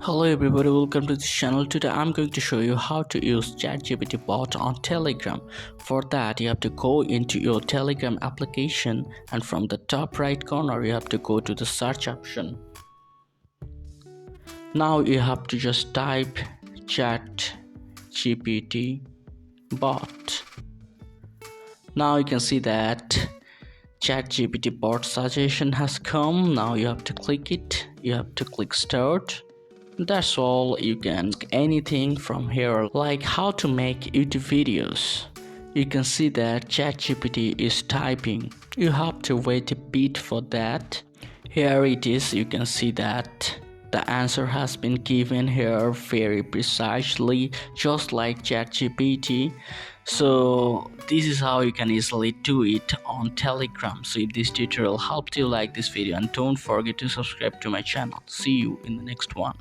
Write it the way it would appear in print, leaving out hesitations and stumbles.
Hello everybody, welcome to this channel. Today I'm going to show you how to use ChatGPT bot on Telegram. For that you have to go into your Telegram application, and from the top right corner you have to go to the search option. Now you have to just type ChatGPT bot. Now you can see that ChatGPT bot suggestion has come. Now you have to click it. You have to click start. That's all. You can anything from here, like how to make YouTube videos. You can see that ChatGPT is typing. You have to wait a bit for that. Here it is. You can see that the answer has been given here very precisely, just like ChatGPT. So this is how you can easily do it on Telegram. So if this tutorial helped you, like this video and don't forget to subscribe to my channel. See you in the next one.